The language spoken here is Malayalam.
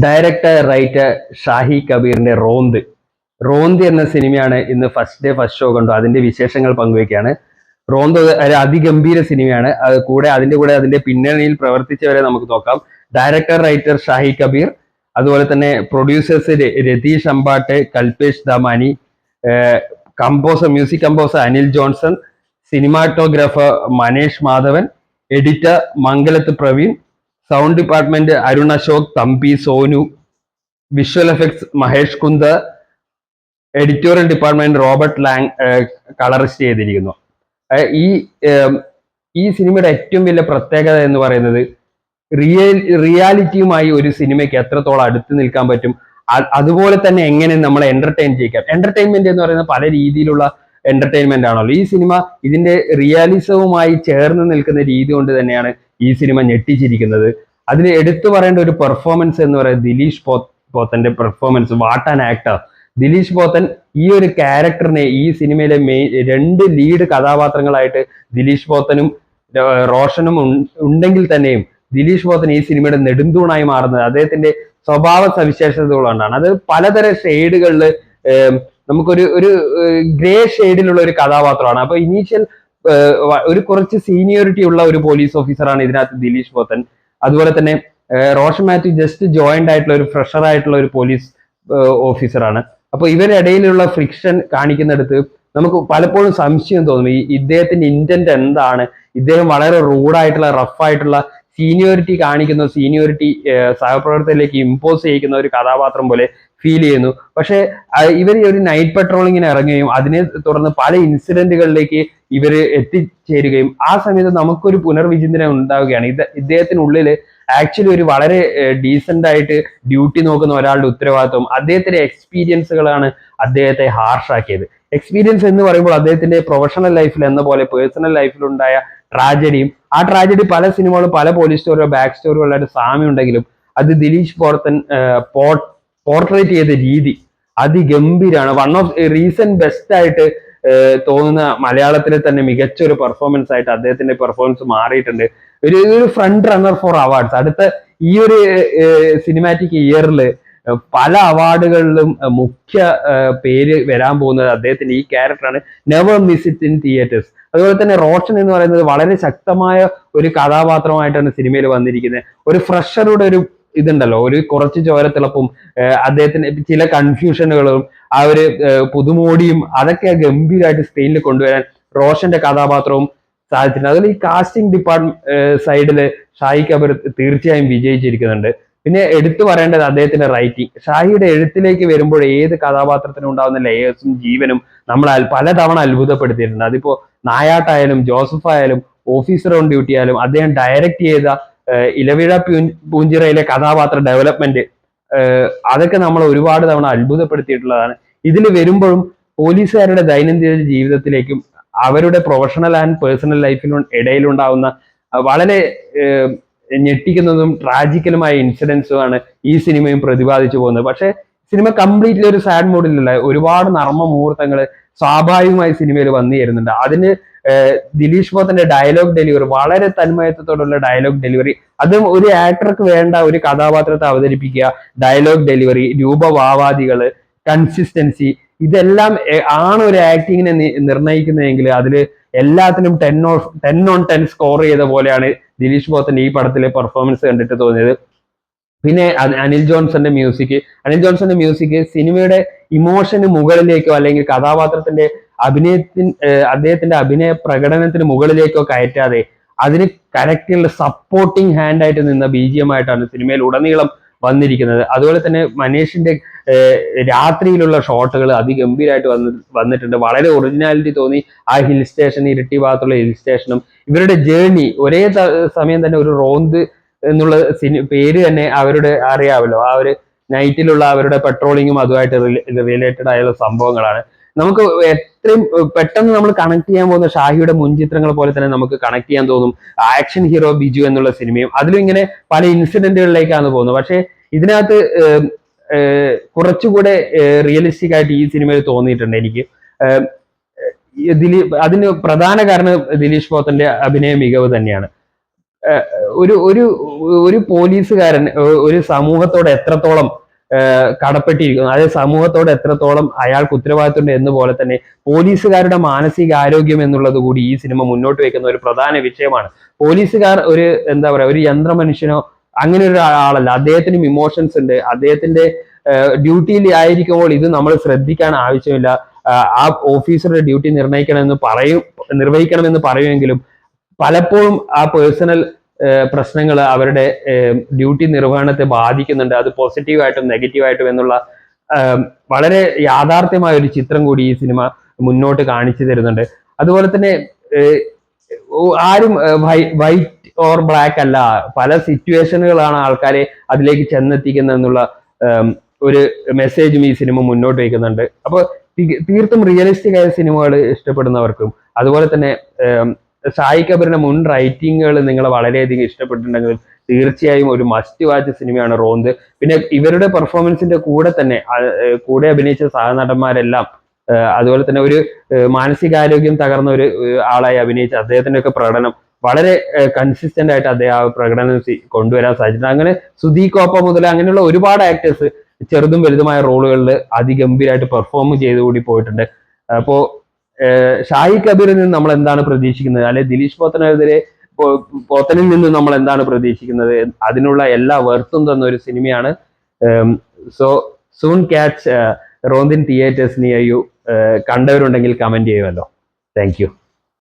ഡയറക്ടർ റൈറ്റർ ഷാഹി കബീറിന്റെ റോന്ത് എന്ന സിനിമയാണ് ഇന്ന് ഫസ്റ്റ് ഡേ ഫസ്റ്റ് ഷോ കണ്ടു. അതിന്റെ വിശേഷങ്ങൾ പങ്കുവയ്ക്കുകയാണ്. റോന്ത് ഒരു അതിഗംഭീര സിനിമയാണ്. കൂടെ അതിന്റെ പിന്നണിയിൽ പ്രവർത്തിച്ചവരെ നമുക്ക് നോക്കാം. ഡയറക്ടർ റൈറ്റർ ഷാഹി കബീർ, അതുപോലെ തന്നെ producers Ratheesh Ambat, Kalpesh Damani, music composer Anil Johnson, cinematographer Manesh Madhavan, editor Mangalath Praveen, sound department Arun Ashok, Thampi Sonu, visual effects Mahesh Kundar, editorial department Robert Lang colourist ചെയ്തിരിക്കുന്നു. ഈ ഈ സിനിമയുടെ ഏറ്റവും വലിയ പ്രത്യേകത എന്ന് പറയുന്നത് റിയാലിറ്റിയുമായി ഒരു സിനിമയ്ക്ക് എത്രത്തോളം അടുത്ത് നിൽക്കാൻ പറ്റും, അതുപോലെ തന്നെ എങ്ങനെ നമ്മളെ എന്റർടൈൻ ചെയ്യിക്കാം. എന്റർടൈൻമെന്റ് എന്ന് പറയുന്നത് പല രീതിയിലുള്ള എന്റർടൈൻമെന്റ് ആണല്ലോ. ഈ സിനിമ ഇതിന്റെ റിയാലിസവുമായി ചേർന്ന് നിൽക്കുന്ന രീതി കൊണ്ട് തന്നെയാണ് ഈ സിനിമ ഞെട്ടിച്ചിരിക്കുന്നത്. അതിൽ എടുത്തു പറയേണ്ട ഒരു പെർഫോമൻസ് എന്ന് പറയുന്നത് ദിലീഷ് പോത്തന്റെ performance. What an actor! Dileesh Pothan ഈ ഒരു ക്യാരക്ടറിനെ ഈ സിനിമയിലെ രണ്ട് ലീഡ് കഥാപാത്രങ്ങളായിട്ട് ദിലീഷ് പോത്തനും റോഷനും ഉണ്ടെങ്കിൽ തന്നെയും ദിലീഷ് പോത്തൻ ഈ സിനിമയുടെ നെടുന്തൂണായി മാറുന്നത് അദ്ദേഹത്തിന്റെ സ്വഭാവ സവിശേഷതകൾ കൊണ്ടാണ്. അത് പലതരം ഷെയ്ഡുകളിൽ നമുക്കൊരു ഗ്രേ ഷെയ്ഡിലുള്ള ഒരു കഥാപാത്രമാണ്. അപ്പൊ ഇനീഷ്യൽ ഒരു കുറച്ച് സീനിയോറിറ്റി ഉള്ള ഒരു പോലീസ് ഓഫീസറാണ് ഇതിനകത്ത് ദിലീഷ് പോത്തൻ. അതുപോലെ തന്നെ റോഷൻ മാത്യു ജസ്റ്റ് ജോയിന്റ് ആയിട്ടുള്ള ഒരു ഫ്രഷർ ആയിട്ടുള്ള ഒരു പോലീസ് ഓഫീസറാണ്. അപ്പൊ ഇവരിടയിലുള്ള ഫ്രിക്ഷൻ കാണിക്കുന്നിടത്ത് നമുക്ക് പലപ്പോഴും സംശയം തോന്നും ഇദ്ദേഹത്തിന്റെ ഇന്റന്റ് എന്താണ്. ഇദ്ദേഹം വളരെ റൂഡായിട്ടുള്ള റഫായിട്ടുള്ള സീനിയോറിറ്റി കാണിക്കുന്ന സീനിയോറിറ്റി സഹപ്രവർത്തകരിലേക്ക് ഇമ്പോസ് ചെയ്യിക്കുന്ന ഒരു കഥാപാത്രം പോലെ ഫീൽ ചെയ്യുന്നു. പക്ഷെ ഇവർ ഒരു നൈറ്റ് പെട്രോളിങ്ങിന് ഇറങ്ങുകയും അതിനെ തുടർന്ന് പല ഇൻസിഡന്റുകളിലേക്ക് ഇവര് എത്തിച്ചേരുകയും ആ സമയത്ത് നമുക്കൊരു പുനർവിചിന്തനം ഉണ്ടാവുകയാണ്. ഇദ്ദേഹത്തിനുള്ളിൽ ആക്ച്വലി ഒരു വളരെ ഡീസന്റ് ആയിട്ട് ഡ്യൂട്ടി നോക്കുന്ന ഒരാളുടെ ഉത്തരവാദിത്വം, അദ്ദേഹത്തിന്റെ എക്സ്പീരിയൻസുകളാണ് അദ്ദേഹത്തെ ഹാർഷാക്കിയത്. എക്സ്പീരിയൻസ് എന്ന് പറയുമ്പോൾ അദ്ദേഹത്തിന്റെ പ്രൊഫഷണൽ ലൈഫിൽ എന്ന പോലെ പേഴ്സണൽ ലൈഫിലുണ്ടായ ട്രാജഡിയും, ആ ട്രാജഡി പല സിനിമകളും പല പോലീസ് സ്റ്റോറിയോ ബാക്ക് സ്റ്റോറികളായിട്ട് സാമ്യം ഉണ്ടെങ്കിലും അത് ദിലീഷ് പോത്തൻ പോർട്രേറ്റ് ചെയ്ത രീതി അതിഗംഭീരാണ്. വൺ ഓഫ് റീസെന്റ് ബെസ്റ്റ് ആയിട്ട് തോന്നുന്ന മലയാളത്തിലെ തന്നെ മികച്ച ഒരു പെർഫോമൻസ് ആയിട്ട് അദ്ദേഹത്തിന്റെ പെർഫോമൻസ് മാറിയിട്ടുണ്ട്. ഒരു ഫ്രണ്ട് റണ്ണർ ഫോർ അവാർഡ്സ്. അടുത്ത ഈ ഒരു സിനിമാറ്റിക് ഇയറിൽ പല അവാർഡുകളിലും മുഖ്യ പേര് വരാൻ പോകുന്നത് അദ്ദേഹത്തിന്റെ ഈ ക്യാരക്ടറാണ്. Never miss it in theatres. അതുപോലെ തന്നെ റോഷൻ എന്ന് പറയുന്നത് വളരെ ശക്തമായ ഒരു കഥാപാത്രമായിട്ടാണ് സിനിമയിൽ വന്നിരിക്കുന്നത്. ഒരു ഫ്രഷറുടെ ഒരു ഇതുണ്ടല്ലോ, ഒരു കുറച്ച് ചോരത്തിളപ്പും അദ്ദേഹത്തിന് ചില കൺഫ്യൂഷനുകളും ആ ഒരു പുതുമോടിയും അതൊക്കെ ഗംഭീരമായിട്ട് സ്ക്രീനിൽ കൊണ്ടുവരാൻ റോഷന്റെ കഥാപാത്രവും സാധിച്ചിട്ടുണ്ട്. അതുപോലെ ഈ കാസ്റ്റിംഗ് ഡിപ്പാർട്ട്മെന്റ് സൈഡില് ഷാഹി കബീർ തീർച്ചയായും വിജയിച്ചിരിക്കുന്നുണ്ട്. പിന്നെ എടുത്തു പറയേണ്ടത് അദ്ദേഹത്തിന്റെ റൈറ്റിംഗ്. ഷാഹിയുടെ എഴുത്തിലേക്ക് വരുമ്പോൾ ഏത് കഥാപാത്രത്തിനും ഉണ്ടാകുന്ന ലെയേഴ്സും ജീവനും നമ്മൾ പലതവണ അത്ഭുതപ്പെടുത്തിയിട്ടുണ്ട്. അതിപ്പോ നായാട്ടായാലും ജോസഫ് ആയാലും ഓഫീസർ ഓൺ ഡ്യൂട്ടി ആയാലും അദ്ദേഹം ഡയറക്റ്റ് ചെയ്ത ഇലവിഴ പൂഞ്ചിറയിലെ കഥാപാത്ര ഡെവലപ്മെന്റ്, അതൊക്കെ നമ്മൾ ഒരുപാട് തവണ അത്ഭുതപ്പെടുത്തിയിട്ടുള്ളതാണ്. ഇതിൽ വരുമ്പോഴും പോലീസുകാരുടെ ദൈനംദിന ജീവിതത്തിലേക്കും അവരുടെ പ്രൊഫഷണൽ ആൻഡ് പേഴ്സണൽ ലൈഫിനും ഇടയിലുണ്ടാവുന്ന വളരെ ഞെട്ടിക്കുന്നതും ട്രാജിക്കലുമായ ഇൻസിഡൻസുമാണ് ഈ സിനിമയും പ്രതിപാദിച്ചു പോകുന്നത്. പക്ഷെ സിനിമ കംപ്ലീറ്റ്ലി ഒരു സാഡ് മൂഡിലല്ല, ഒരുപാട് നർമ്മ മുഹൂർത്തങ്ങൾ സ്വാഭാവികമായി സിനിമയിൽ വന്നു ചേരുന്നുണ്ട്. അതിന് ദിലീഷ് പോത്തന്റെ ഡയലോഗ് ഡെലിവറി, വളരെ തന്മയത്വത്തോടുള്ള ഡയലോഗ് ഡെലിവറി, അതും ഒരു ആക്ടർക്ക് വേണ്ട ഒരു കഥാപാത്രത്തെ അവതരിപ്പിക്കുക, ഡയലോഗ് ഡെലിവറി, രൂപഭാവാദികള്, കൺസിസ്റ്റൻസി, ഇതെല്ലാം ആണ് ഒരു ആക്ടിങ്ങിനെ നിർണ്ണയിക്കുന്നതെങ്കിൽ അതിൽ എല്ലാത്തിനും 10/10 സ്കോർ ചെയ്ത പോലെയാണ് ദിലീഷ് പോത്തന്റെ ഈ പടത്തിലെ പെർഫോമൻസ് കണ്ടിട്ട് തോന്നിയത്. പിന്നെ അനിൽ ജോൺസന്റെ മ്യൂസിക് സിനിമയുടെ ഇമോഷന് മുകളിലേക്കോ അല്ലെങ്കിൽ കഥാപാത്രത്തിന്റെ അദ്ദേഹത്തിന്റെ അഭിനയ പ്രകടനത്തിന് മുകളിലേക്കോ കയറ്റാതെ അതിന് കറക്റ്റുള്ള സപ്പോർട്ടിങ് ഹാൻഡ് ആയിട്ട് നിന്ന BGM ആയിട്ടാണ് സിനിമയിൽ ഉടനീളം വന്നിരിക്കുന്നത്. അതുപോലെ തന്നെ മനീഷിന്റെ രാത്രിയിലുള്ള ഷോട്ടുകൾ അതിഗംഭീരമായിട്ട് വന്നിട്ടുണ്ട്. വളരെ ഒറിജിനാലിറ്റി തോന്നി. ആ ഹിൽ സ്റ്റേഷൻ, ഇരിട്ടി ഭാഗത്തുള്ള ഹിൽ സ്റ്റേഷനും ഇവരുടെ ജേർണി ഒരേ സമയം തന്നെ ഒരു റോന്ത് എന്നുള്ള പേര് തന്നെ അവരുടെ അറിയാമല്ലോ, ആ ഒരു നൈറ്റിലുള്ള അവരുടെ പെട്രോളിങ്ങും അതുമായിട്ട് റിലേറ്റഡ് ആയുള്ള സംഭവങ്ങളാണ്. നമുക്ക് എത്രയും പെട്ടെന്ന് നമ്മൾ കണക്ട് ചെയ്യാൻ പോകുന്ന ഷാഹിയുടെ മുൻചിത്രങ്ങൾ പോലെ തന്നെ നമുക്ക് കണക്ട് ചെയ്യാൻ തോന്നും ആക്ഷൻ ഹീറോ ബിജു എന്നുള്ള സിനിമയും. അതിലും ഇങ്ങനെ പല ഇൻസിഡന്റുകളിലേക്കാണ് പോകുന്നത്. പക്ഷെ ഇതിനകത്ത് കുറച്ചുകൂടെ റിയലിസ്റ്റിക് ആയിട്ട് ഈ സിനിമയിൽ തോന്നിയിട്ടുണ്ട് എനിക്ക്. അതിന് പ്രധാന കാരണം ദിലീഷ് പോത്തന്റെ അഭിനയ മികവ് തന്നെയാണ്. ഒരു ഒരു ഒരു പോലീസുകാരൻ ഒരു സമൂഹത്തോട് എത്രത്തോളം കടപ്പെട്ടിരിക്കുന്നു, അതായത് സമൂഹത്തോട് എത്രത്തോളം അയാൾക്ക് ഉത്തരവാദിത്തമുണ്ട് എന്ന് പോലെ തന്നെ പോലീസുകാരുടെ മാനസികാരോഗ്യം എന്നുള്ളത് കൂടി ഈ സിനിമ മുന്നോട്ട് വെക്കുന്ന ഒരു പ്രധാന വിഷയമാണ്. പോലീസുകാർ ഒരു എന്താ പറയാ ഒരു യന്ത്ര മനുഷ്യനോ അങ്ങനെ ഒരു ആളല്ല. അദ്ദേഹത്തിനും ഇമോഷൻസ് ഉണ്ട്. അദ്ദേഹത്തിന്റെ ഡ്യൂട്ടിയിൽ ആയിരിക്കുമ്പോൾ ഇത് നമ്മൾ ശ്രദ്ധിക്കാൻ ആവശ്യമില്ല. ആ ഓഫീസറുടെ ഡ്യൂട്ടി നിർവഹിക്കണമെന്ന് പറയുമെങ്കിലും പലപ്പോഴും ആ പേഴ്സണൽ പ്രശ്നങ്ങൾ അവരുടെ ഡ്യൂട്ടി നിർവഹണത്തെ ബാധിക്കുന്നുണ്ട്. അത് പോസിറ്റീവായിട്ടും നെഗറ്റീവായിട്ടും എന്നുള്ള വളരെ യാഥാർത്ഥ്യമായ ഒരു ചിത്രം കൂടി ഈ സിനിമ മുന്നോട്ട് കാണിച്ചു തരുന്നുണ്ട്. അതുപോലെ തന്നെ ആരും വൈറ്റ് ഓർ ബ്ലാക്ക് അല്ല, പല സിറ്റുവേഷനുകളാണ് ആൾക്കാരെ അതിലേക്ക് ചെന്നെത്തിക്കുന്നത് എന്നുള്ള ഒരു മെസ്സേജും ഈ സിനിമ മുന്നോട്ട് വയ്ക്കുന്നുണ്ട്. അപ്പോൾ തീർത്തും റിയലിസ്റ്റിക് ആയ സിനിമകൾ ഇഷ്ടപ്പെടുന്നവർക്കും അതുപോലെ തന്നെ ഷാഹി കപൂറിന്റെ മുൻ റൈറ്റിങ്ങുകൾ നിങ്ങൾ വളരെയധികം ഇഷ്ടപ്പെട്ടിട്ടുണ്ടെങ്കിൽ തീർച്ചയായും ഒരു മസ്റ്റ് വാച്ച് സിനിമയാണ് റോന്ത്. പിന്നെ ഇവരുടെ പെർഫോമൻസിന്റെ കൂടെ തന്നെ കൂടെ അഭിനയിച്ച സഹനടന്മാരെല്ലാം അതുപോലെ തന്നെ ഒരു മാനസികാരോഗ്യം തകർന്ന ഒരു ആളായി അഭിനയിച്ച അദ്ദേഹത്തിന്റെ ഒക്കെ പ്രകടനം വളരെ കൺസിസ്റ്റന്റ് ആയിട്ട് അദ്ദേഹം ആ പ്രകടനം കൊണ്ടുവരാൻ സാധിച്ചിട്ടുണ്ട്. അങ്ങനെ സുധീകോപ്പ മുതൽ അങ്ങനെയുള്ള ഒരുപാട് ആക്ടേഴ്സ് ചെറുതും വലുതുമായ റോളുകളിൽ അതിഗംഭീരമായിട്ട് പെർഫോം ചെയ്തുകൂടി പോയിട്ടുണ്ട്. അപ്പോ ഷാഹി കബീറിൽ നിന്ന് നമ്മൾ എന്താണ് പ്രതീക്ഷിക്കുന്നത്, അല്ലെ ദിലീഷ് പോത്തനിൽ നിന്ന് നമ്മൾ എന്താണ് പ്രതീക്ഷിക്കുന്നത്, അതിനുള്ള എല്ലാ വെർത്തും തന്ന ഒരു സിനിമയാണ്. So soon catch Ronth in theatres near you. കണ്ടവരുണ്ടെങ്കിൽ കമന്റ് ചെയ്യുമല്ലോ. Thank U.